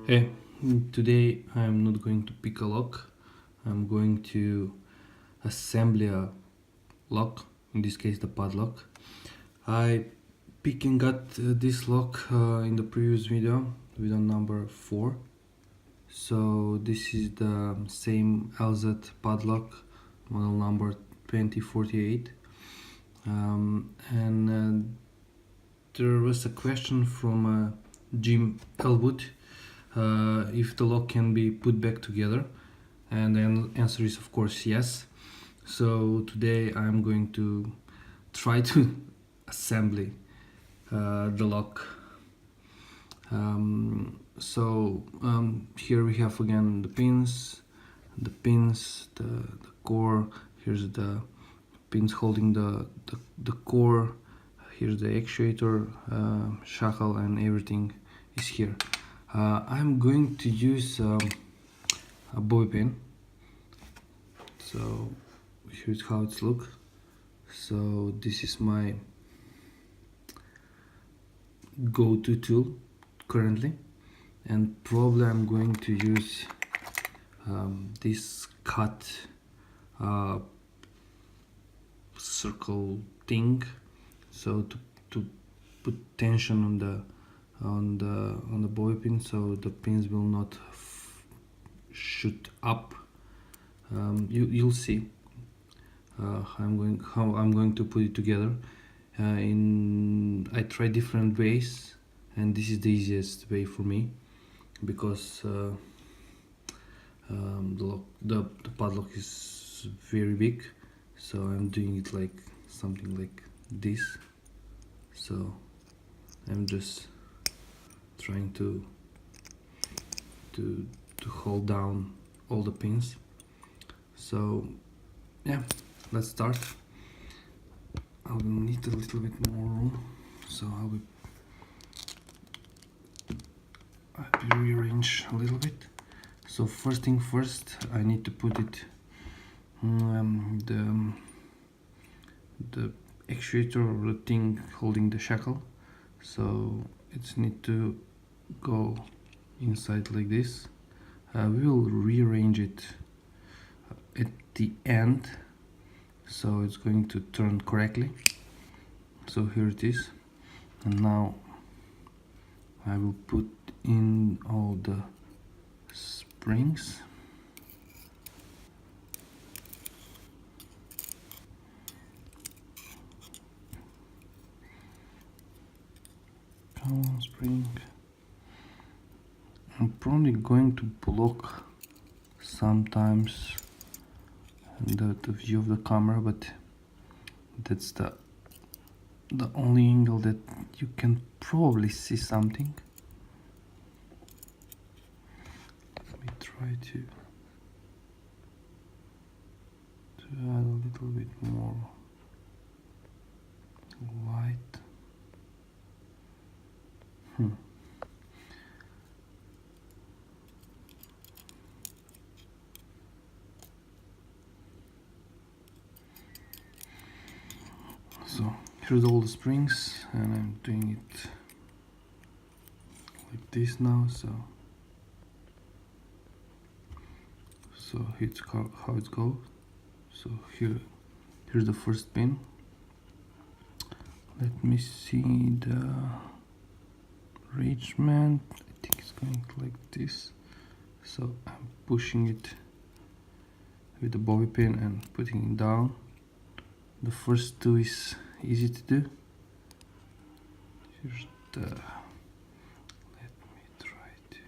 Hey, today I'm not going to pick a lock. I'm going to assemble a lock, in this case the padlock. I pick and got this lock in the previous video number 4. So this is the same Elzett padlock, model number 2048. There was a question from Jim Elwood if the lock can be put back together, and the answer is of course yes. So today I'm going to try to assemble the lock. Here we have again the pins, the core. Here's the pins holding the core. Here's the actuator, shackle, and everything is here. I'm going to use a bobby pin. So here's how it's look. So this is my go-to tool currently, and probably I'm going to use this cut circle thing, so to put tension on the bobby pin, so the pins will not shoot up. You'll see how I'm going to put it together. I tried different ways, and this is the easiest way for me, because the padlock is very big, so I'm doing it like something like this. So I'm just trying to hold down all the pins. So yeah, let's start. I will need a little bit more room, so I will rearrange a little bit. So first thing first, I need to put it the actuator, or the thing holding the shackle, so it's need to go inside like this. We will rearrange it at the end, so it's going to turn correctly. So here it is, and now I will put in all the springs. Come on, spring. I'm probably going to block sometimes the view of the camera, but that's the only angle that you can probably see something. Let me try to add a little bit more light. So here's all the springs, and I'm doing it like this now. So here's how it goes. So here's the first pin. Let me see the arrangement. I think it's going like this. So I'm pushing it with the bobby pin and putting it down. The first two is easy to do. Here's let me try to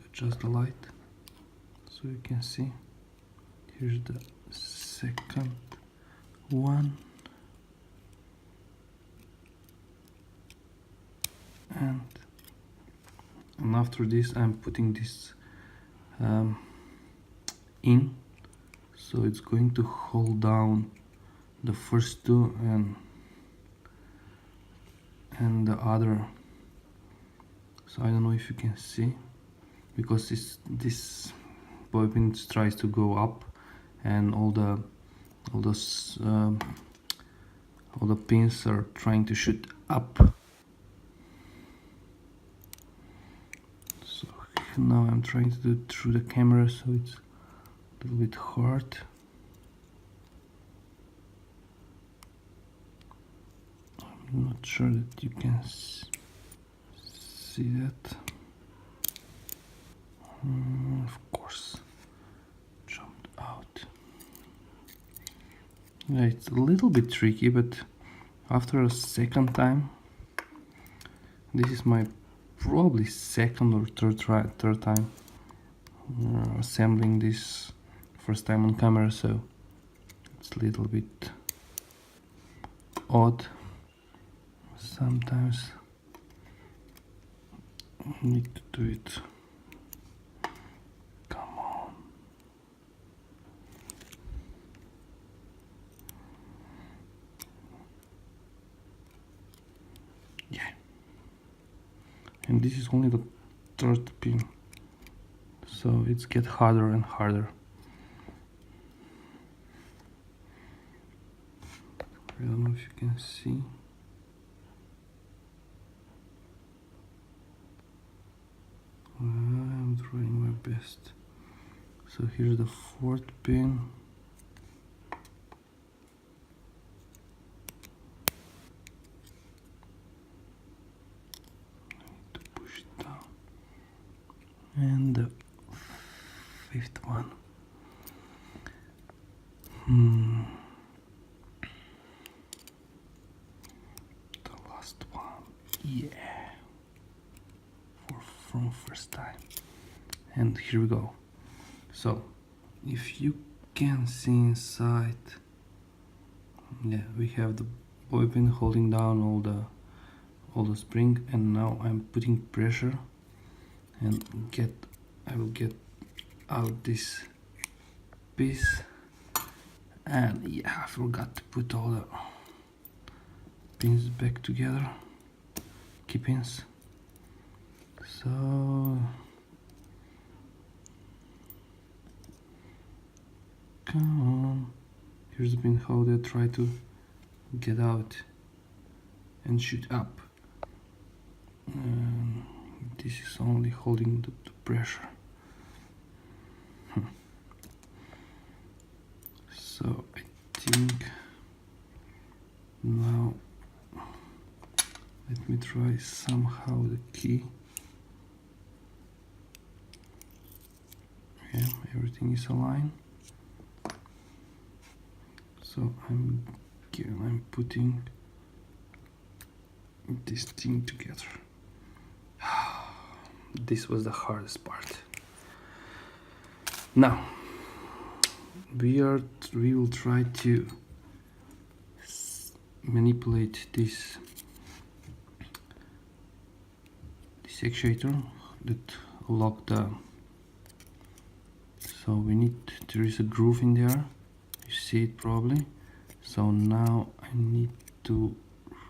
adjust the light so you can see. Here's the second one, and after this I'm putting this in, so it's going to hold down the first two and the other. So I don't know if you can see, because this bobby pin tries to go up, and all the pins are trying to shoot up. Now I'm trying to do it through the camera, so it's a little bit hard. I'm not sure that you can see that. Of course, jumped out. Yeah, it's a little bit tricky, but after a second time, this is my probably second or third time assembling this, first time on camera, so it's a little bit odd. Sometimes I need to do it. Come on. Yeah. And this is only the third pin, so it's get harder and harder. I don't know if you can see. I'm trying my best. So here's the fourth pin. I need to push it down. And the fifth one. The last one. Yeah. From first time. And here we go. So if you can see inside, yeah, we have the boy pin holding down all the spring, and now I'm putting pressure and I will get out this piece. And yeah, I forgot to put all the pins back together, key pins. So come on, here's the pin holder. Try to get out and shoot up. This is only holding the pressure. So I think now let me try somehow the key. Yeah, everything is aligned. So I'm putting this thing together. This was the hardest part. Now we will try to manipulate this actuator that lock the. So we need, there is a groove in there, you see it probably. So now I need to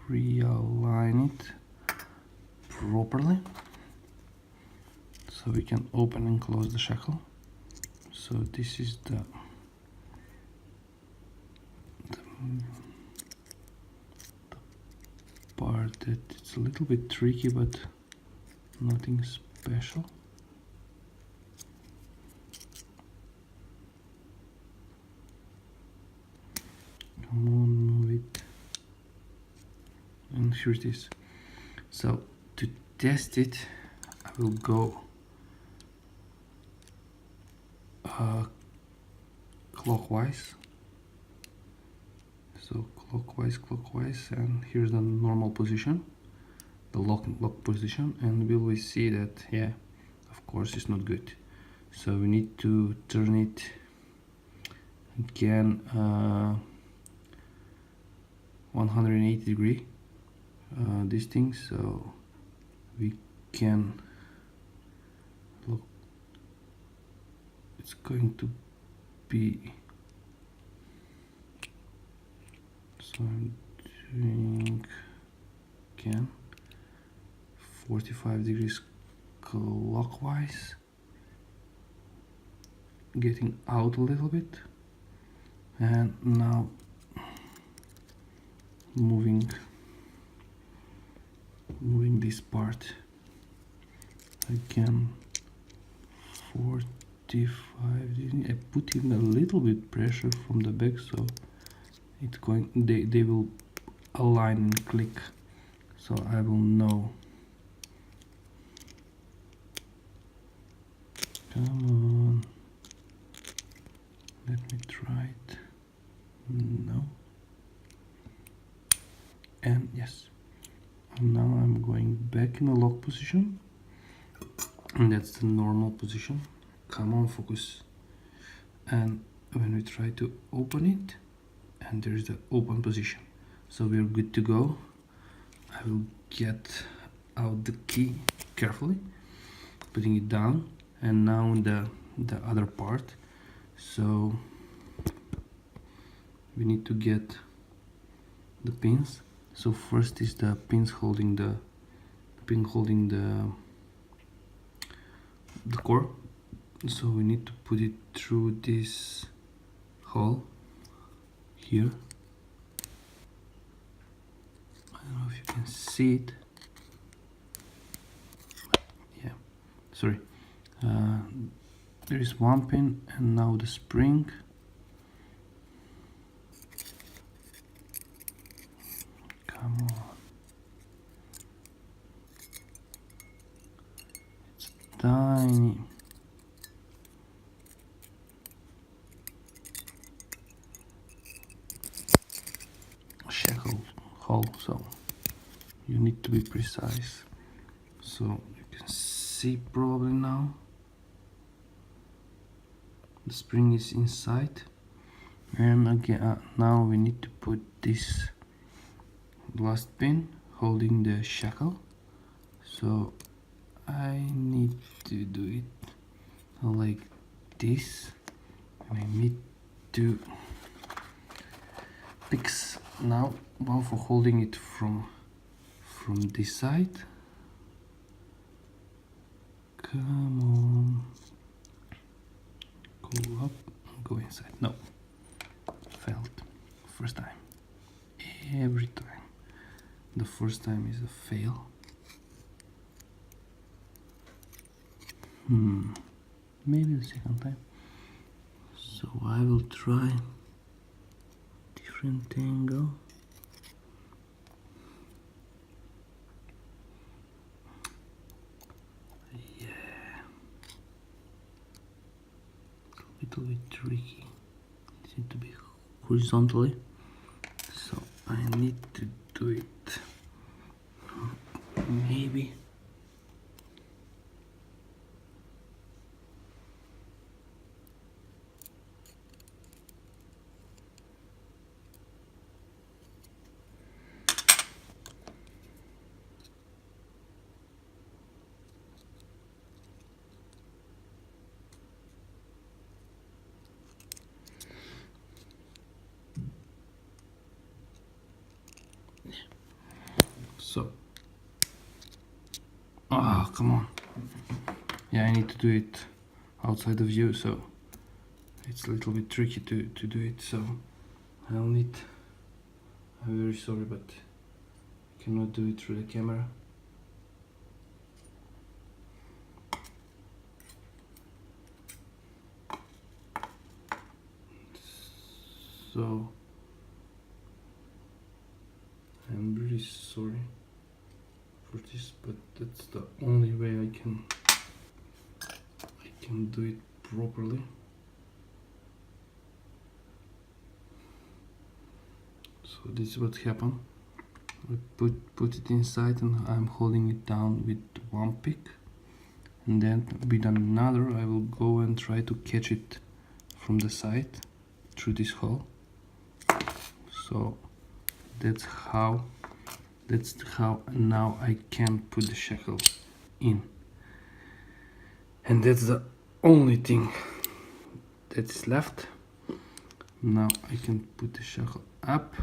realign it properly so we can open and close the shackle. So this is the part that it's a little bit tricky, but nothing special. Come on, move it. And here it is. So to test it, I will go clockwise. So clockwise, and here's the normal position, the lock position, and will we see that, yeah, of course it's not good. So we need to turn it again 180 degree, this thing, so we can look. It's going to be, so I'm doing again 45 degrees clockwise, getting out a little bit, and now moving this part again 45. I put in a little bit pressure from the back, so it's going, they will align and click, so I will know. Come on, let me try it. No, and yes. And now I'm going back in the lock position, and that's the normal position. Come on, focus. And when we try to open it, and there's the open position, so we're good to go. I will get out the key carefully, putting it down, and now the other part. So we need to get the pins. So first is the pins holding the core. So we need to put it through this hole here. I don't know if you can see it. Yeah, sorry. There is one pin, and now the spring. Come on. It's tiny. Shackle hole, so you need to be precise. So you can see probably now the spring is inside, and again now we need to put this last pin holding the shackle. So I need to do it like this, and I need to fix now one for holding it from this side. Come on, go up, go inside. No, failed. First time. Every time. The first time is a fail. Maybe the second time. So I will try different angle. Yeah, a little bit tricky. It needs to be horizontally, so I need to do it maybe. So, come on. Yeah, I need to do it outside the view, so it's a little bit tricky to do it, so I'll need, I'm very sorry, but I cannot do it through the camera. So I'm really sorry for this, but that's the only way I can do it properly. So this is what happened. I put it inside, and I'm holding it down with one pick, and then with another I will go and try to catch it from the side through this hole. So that's how now I can put the shackle in, and that's the only thing that is left. Now I can put the shackle up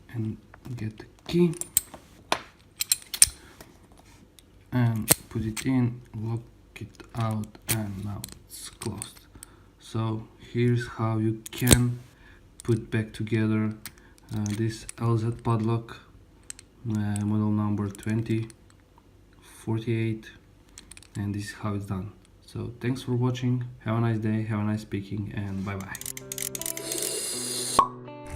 and get the key and put it in, lock it out, and now it's closed. So here's how you can put back together this Elzett padlock, model number 2048, and this is how it's done. So thanks for watching, have a nice day, have a nice picking, and bye bye.